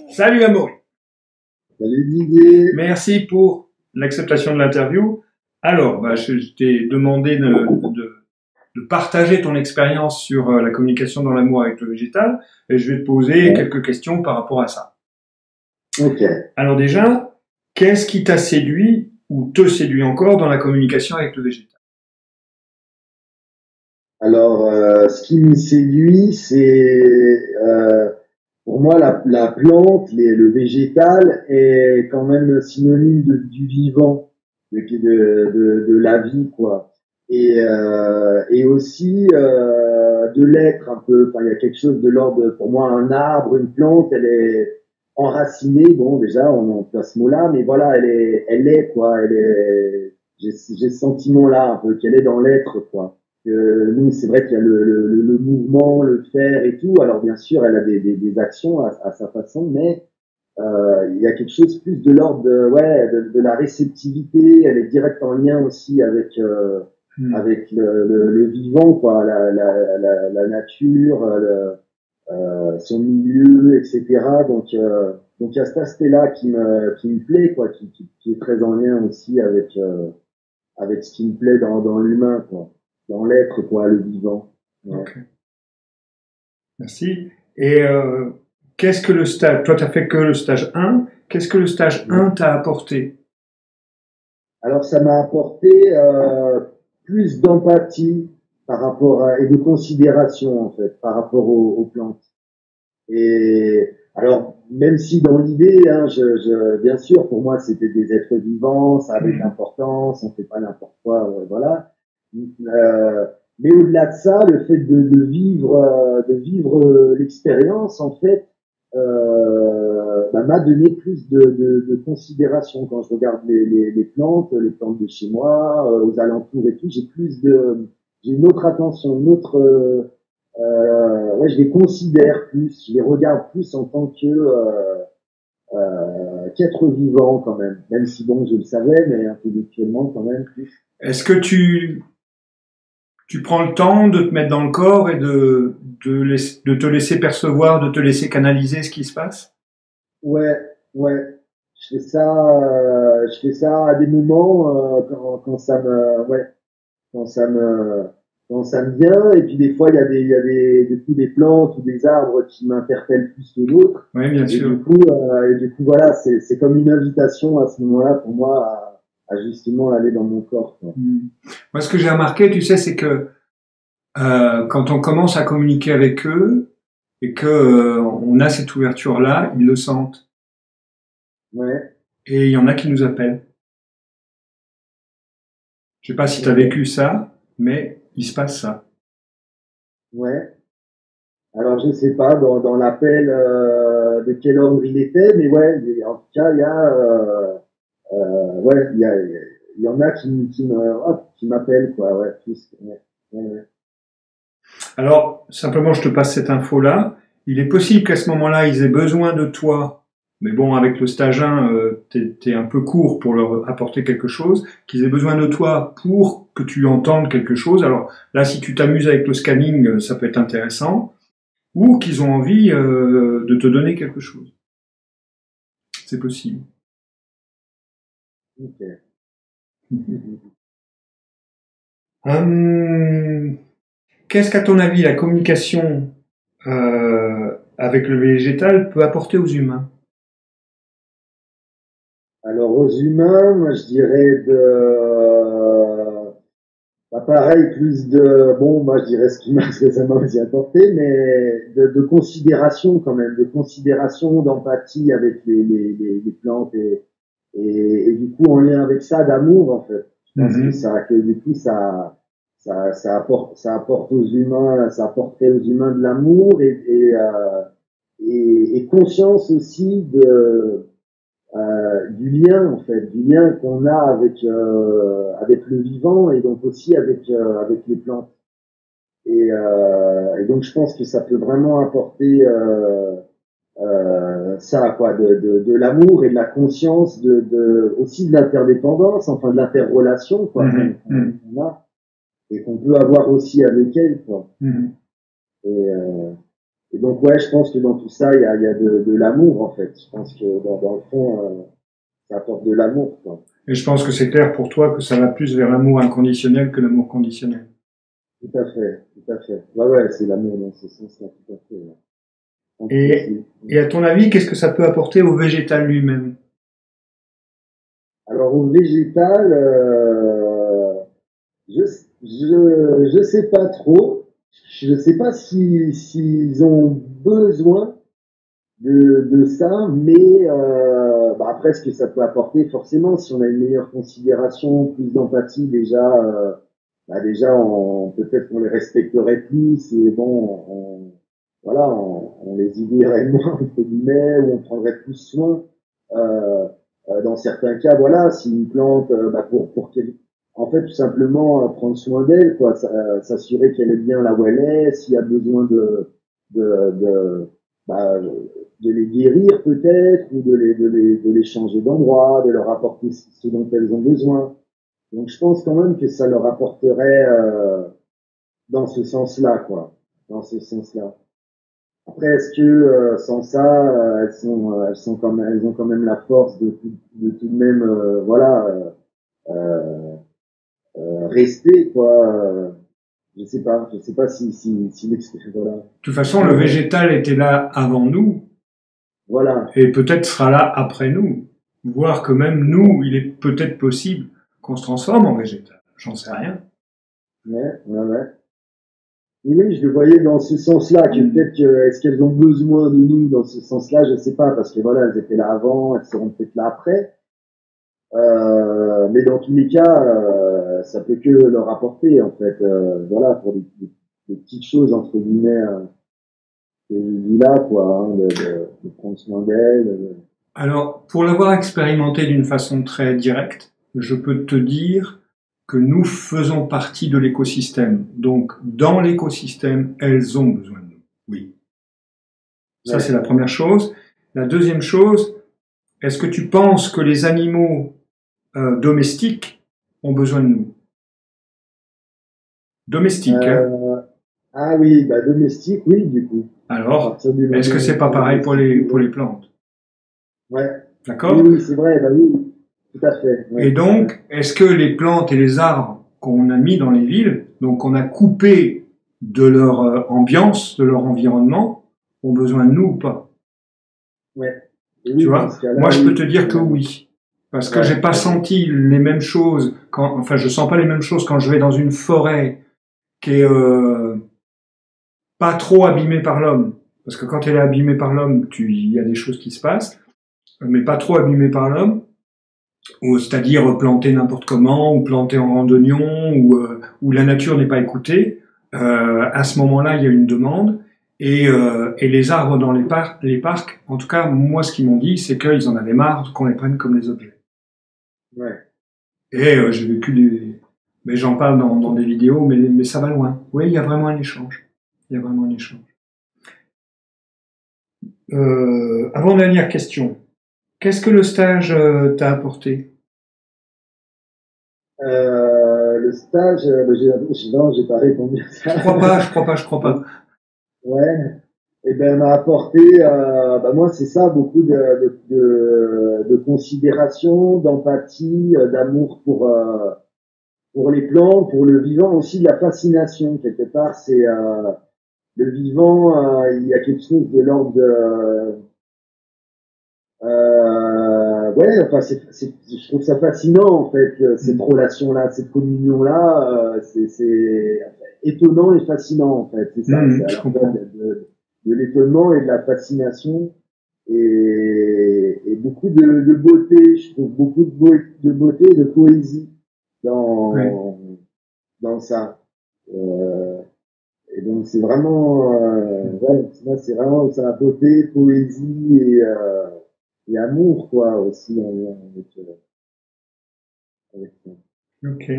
Salut Amaury. Salut Didier. Merci pour l'acceptation de l'interview. Alors, je t'ai demandé de partager ton expérience sur la communication dans l'amour avec le végétal, et je vais te poser quelques questions par rapport à ça. Ok. Alors déjà, qu'est-ce qui t'a séduit ou te séduit encore dans la communication avec le végétal? Alors, ce qui me séduit, c'est pour moi la plante, le végétal est quand même synonyme du vivant, de la vie, quoi. Et aussi de l'être un peu. Enfin, il y a quelque chose de l'ordre. Pour moi, un arbre, une plante, elle est enracinée. Bon, déjà, on emploie ce mot-là, mais voilà, elle est quoi. J'ai ce sentiment-là un peu qu'elle est dans l'être, quoi. Nous, c'est vrai qu'il y a le mouvement, le faire et tout. Alors bien sûr, elle a des actions à sa façon, mais il y a quelque chose plus de l'ordre de la réceptivité. Elle est direct en lien aussi avec avec le vivant, quoi, la nature, son milieu, etc. Donc il y a cet aspect-là qui me plaît, quoi, qui est très en lien aussi avec ce qui me plaît dans l'humain, quoi, dans l'être, quoi, le vivant. Ouais. Ok. Merci. Et qu'est-ce que le stage, toi tu as fait que le stage 1, qu'est-ce que le stage 1 t'a apporté? Alors ça m'a apporté plus d'empathie par rapport et de considération en fait par rapport aux plantes. Et alors même si dans l'idée, hein, bien sûr pour moi c'était des êtres vivants, ça avait de l'importance, on fait pas n'importe quoi, voilà. Mais au-delà de ça, le fait de vivre l'expérience en fait m'a donné plus de considération quand je regarde les plantes de chez moi, aux alentours et tout. J'ai une autre attention, une autre, ouais, je les considère plus, je les regarde plus en tant que qu'être vivant quand même si bon, je le savais, mais intellectuellement quand même plus. Est-ce que tu prends le temps de te mettre dans le corps et de te laisser percevoir, de te laisser canaliser ce qui se passe? Ouais, ouais. Je fais ça à des moments quand ça me, ouais, quand ça me, quand ça me vient. Et puis des fois, il y a du coup, des plantes ou des arbres qui m'interpellent plus que d'autres. Oui, bien sûr. Et du coup, voilà, c'est comme une invitation à ce moment-là pour moi à justement aller dans mon corps, quoi. Moi, ce que j'ai remarqué, tu sais, c'est que quand on commence à communiquer avec eux et que on a cette ouverture-là, ils le sentent. Ouais. Et il y en a qui nous appellent. Je sais pas si tu as vécu ça, mais il se passe ça. Ouais. Alors je sais pas dans l'appel de quel ordre il était, mais ouais, en tout cas il y a ouais il y en a qui m'appellent, quoi, ouais, plus, ouais, ouais. Alors, simplement, je te passe cette info-là. Il est possible qu'à ce moment-là, ils aient besoin de toi. Mais bon, avec le stage 1, t'es un peu court pour leur apporter quelque chose. Qu'ils aient besoin de toi pour que tu entendes quelque chose. Alors là, si tu t'amuses avec le scanning, ça peut être intéressant. Ou qu'ils ont envie de te donner quelque chose. C'est possible. Ok. Qu'est-ce qu'à ton avis la communication avec le végétal peut apporter aux humains? Alors aux humains, moi je dirais pareil, plus de, bon, moi je dirais ce que ça m'a aussi apporté, mais de considération quand même, de considération, d'empathie avec les plantes et du coup en lien avec ça, d'amour en fait. Je pense que du coup ça apporte aux humains, ça apporterait aux humains de l'amour et conscience aussi du lien en fait, du lien qu'on a avec le vivant et donc aussi avec les plantes. Et donc je pense que ça peut vraiment apporter ça, quoi, de l'amour et de la conscience, aussi de l'interdépendance, enfin de l'interrelation, quoi, qu'on a et qu'on peut avoir aussi avec elle, quoi. Et donc ouais, je pense que dans tout ça, il y a de l'amour en fait. Je pense que dans le fond, ça apporte de l'amour, quoi. Et je pense que c'est clair pour toi que ça va plus vers l'amour inconditionnel que l'amour conditionnel. Tout à fait, tout à fait. Ouais, ouais, c'est l'amour dans ce sens-là, tout à fait. Ouais. Je pense que Et, et à ton avis, qu'est-ce que ça peut apporter au végétal lui-même? alors au végétal, je, je sais pas trop. Je sais pas si s'ils ont besoin de ça, mais bah après, ce que ça peut apporter, forcément, si on a une meilleure considération, plus d'empathie, déjà, bah déjà, peut-être qu'on les respecterait plus et bon, voilà, on les ignorerait moins entre guillemets, ou on prendrait plus soin. Dans certains cas, voilà, si une plante, bah pour qu'elle, en fait, tout simplement prendre soin d'elle, quoi, s'assurer qu'elle est bien là où elle est, s'il y a besoin de bah, de les guérir peut-être, ou de les changer d'endroit, de leur apporter ce dont elles ont besoin. Donc je pense quand même que ça leur apporterait dans ce sens-là, quoi, dans ce sens-là. Après, est-ce que sans ça, elles sont quand même, elles ont quand même la force de tout de même, voilà, euh, rester, quoi. Je sais pas si voilà, De toute façon, le végétal était là avant nous voilà, et peut-être sera là après nous. Voire que même nous, il est peut-être possible qu'on se transforme en végétal. J'en sais rien. ouais. Oui, oui, je le voyais dans ce sens-là, que peut-être que, est-ce qu'elles ont besoin de nous dans ce sens-là, je sais pas, parce que voilà, elles étaient là avant, elles seront peut-être là après. Mais dans tous les cas, ça peut que leur apporter, en fait, voilà, pour des petites choses, entre guillemets, que je dis là, quoi, hein, de prendre soin d'elles. Alors, pour l'avoir expérimenté d'une façon très directe, je peux te dire que nous faisons partie de l'écosystème. Donc, dans l'écosystème, elles ont besoin de nous. Oui. Ça, c'est Ouais. la première chose. La deuxième chose, est-ce que tu penses que les animaux domestiques ont besoin de nous? Domestiques, hein? Euh, ah oui, bah domestique, oui, du coup. À Alors, partir du est-ce moment que où c'est on pas peut pareil domestiquer, pour les ouais. plantes? Ouais. Oui, D'accord? oui, c'est vrai, bah oui, tout à fait, Et ouais, ouais. donc, est-ce que les plantes et les arbres qu'on a mis dans les villes, donc qu'on a coupés de leur ambiance, de leur environnement, ont besoin de nous ou pas? Ouais. Et Tu oui, dans vois? ce cas-là, Moi, je peux te oui. dire que oui. Parce que Ouais, j'ai pas ouais, senti les mêmes choses quand, enfin, je sens pas les mêmes choses quand je vais dans une forêt qui est pas trop abîmée par l'homme. Parce que quand elle est abîmée par l'homme, il y a des choses qui se passent, mais pas trop abîmée par l'homme. Ou c'est-à-dire planter n'importe comment, ou planter en rang d'oignon, ou où la nature n'est pas écoutée. À ce moment-là, il y a une demande. Et les arbres dans les parcs, en tout cas, moi, ce qu'ils m'ont dit, c'est qu'ils en avaient marre qu'on les prenne comme des objets. ouais. Et j'ai vécu des... Mais j'en parle dans des vidéos, mais ça va loin. Oui, il y a vraiment un échange. Il y a vraiment un échange. Avant-dernière question. Qu'est-ce que le stage t'a apporté? Le stage, bah, non, j'ai pas répondu à Je ça. crois pas, je crois pas, je crois pas. Ouais. Et ben, m'a apporté, bah, moi, c'est ça, beaucoup de considération, d'empathie, d'amour pour les plantes, pour le vivant, aussi de la fascination, quelque part. C'est, le vivant, il y a quelque chose de l'ordre de, ouais, enfin, je trouve ça fascinant, en fait, cette relation-là, cette communion-là, c'est étonnant et fascinant, en fait, c'est ça, c'est à Je la fois comprends. de l'étonnement et de la fascination, et beaucoup de beauté, je trouve beaucoup de beauté et de poésie Oui. dans, dans ça. Euh, et donc, c'est vraiment, ouais, moi, c'est vraiment ça, beauté, poésie et amour, quoi, aussi, en lien avec ça. Ok.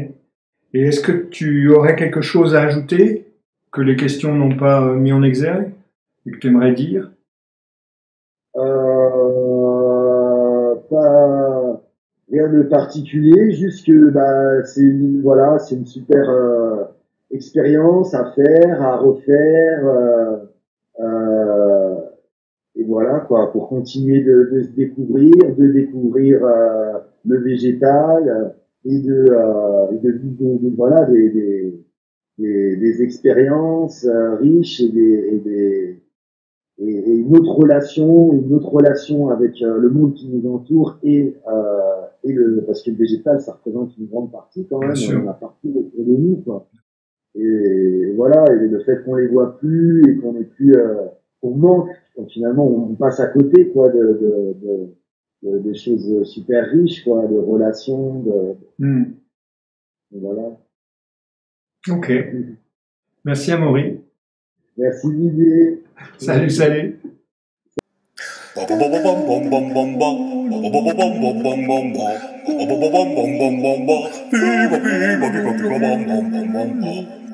Et est-ce que tu aurais quelque chose à ajouter que les questions n'ont pas mis en exergue et que tu aimerais dire? Pas rien de particulier, juste que bah c'est voilà, c'est une super expériences à faire, à refaire, euh, et voilà quoi, pour continuer de se découvrir le végétal et de vivre voilà des expériences riches et une autre relation avec le monde qui nous entoure et le parce que le végétal ça représente une grande partie quand Bien même, on sûr. a partout autour de nous quoi. Et voilà, et le fait qu'on les voit plus et qu'on est plus qu'on manque, donc finalement on passe à côté quoi de choses super riches quoi, de relations, Hmm. voilà. Ok. Merci Amaury. Merci Didier. Salut, salut. Viva, viva, viva, viva, bam, bam, bam, bam.